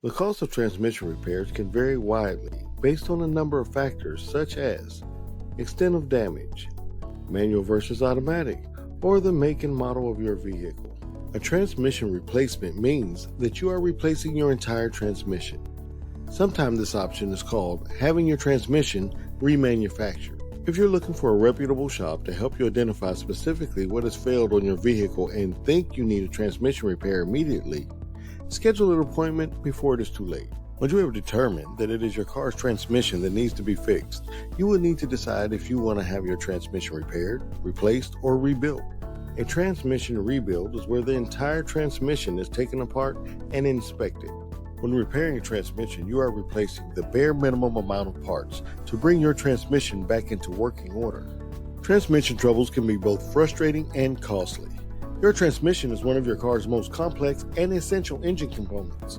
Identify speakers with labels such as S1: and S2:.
S1: The cost of transmission repairs can vary widely based on a number of factors such as extent of damage, manual versus automatic, or the make and model of your vehicle. A transmission replacement means that you are replacing your entire transmission. Sometimes this option is called having your transmission remanufactured. If you're looking for a reputable shop to help you identify specifically what has failed on your vehicle and think you need a transmission repair immediately, schedule an appointment before it is too late. Once you have determined that it is your car's transmission that needs to be fixed, you will need to decide if you want to have your transmission repaired, replaced, or rebuilt. A transmission rebuild is where the entire transmission is taken apart and inspected. When repairing a transmission, you are replacing the bare minimum amount of parts to bring your transmission back into working order. Transmission troubles can be both frustrating and costly. Your transmission is one of your car's most complex and essential engine components.